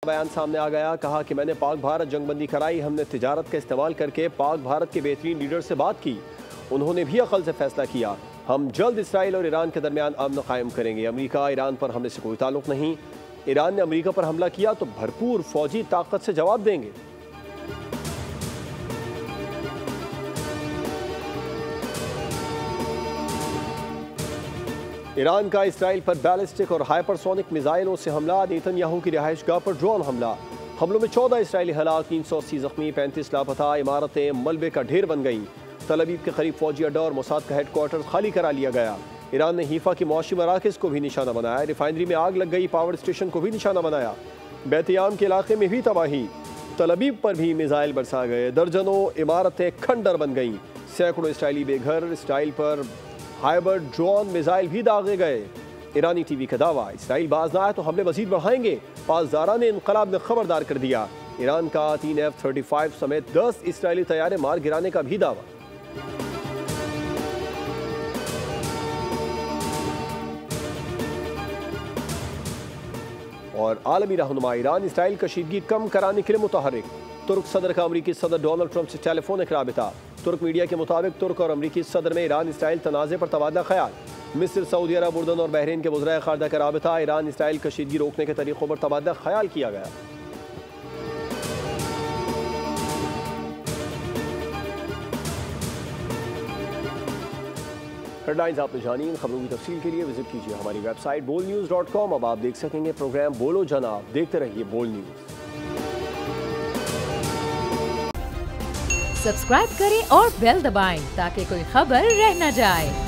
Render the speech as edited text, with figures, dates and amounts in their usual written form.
बयान सामने आ गया। कहा कि मैंने पाक भारत जंगबंदी कराई, हमने तिजारत का इस्तेमाल करके पाक भारत के बेहतरीन लीडर से बात की, उन्होंने भी अकल से फैसला किया। हम जल्द इसराइल और ईरान के दरमियान अमन कायम करेंगे। अमेरिका ईरान पर हमले से कोई ताल्लुक नहीं। ईरान ने अमेरिका पर हमला किया तो भरपूर फौजी ताकत से जवाब देंगे। ईरान का इसराइल पर बैलिस्टिक और हाइपरसोनिक मिसाइलों से हमला। नेतन्याहू की रिहाइशगाह पर ड्रोन हमला। हमलों में 14 इसराइली हलाक, 380 जख्मी, 35 लापता। इमारतें मलबे का ढेर बन गईं। तल अवीव के करीब फौजी अड्डा और मोसाद का हेडक्वार्टर खाली करा लिया गया। ईरान ने हीफा की मौशी मराकज़ को भी निशाना बनाया। रिफाइनरी में आग लग गई, पावर स्टेशन को भी निशाना बनाया। बैतियाम के इलाके में भी तबाही। तल अवीव पर भी मिसाइल बरसा गए। दर्जनों इमारतें खंडर बन गईं। सैकड़ों इसराइली बेघर। इसराइल पर हाइबर ड्रोन मिसाइल भी दागे गए। ईरानी टीवी का दावा, इसराइल बाज ना आए तो हमले मजीद बढ़ाएंगे। पासदारान इनकलाब ने खबरदार कर दिया। ईरान का 3 F-35 समेत 10 इसराइली तैयारे मार गिराने का भी दावा। और आलमी रहनुमा ईरान इसराइल कशीदगी कम कराने के लिए मुतहर्रिक। तुर्क सदर का अमरीकी सदर डोनाल्ड ट्रंप से टेलीफोनिक राबिता। तुर्क मीडिया के मुताबिक तुर्क और अमरीकी सदर में ईरान इसराइल तनाज़े पर तबादला ख्याल। मिस्र, सऊदी अरब, उर्दन और बहरीन के वज़राए ख़ारजा का राबिता। ईरान इसराइल कशीदगी रोकने के तरीक़ों पर तबादला ख्याल किया गया। हेडलाइंस आपने जानी। इन खबरों की तफसील के लिए विजिट कीजिए हमारी वेबसाइट bolnews.com। अब आप देख सकेंगे प्रोग्राम बोलो जनाब। देखते रहिए बोल न्यूज़। सब्सक्राइब करें और बेल दबाएं ताकि कोई खबर रह न जाए।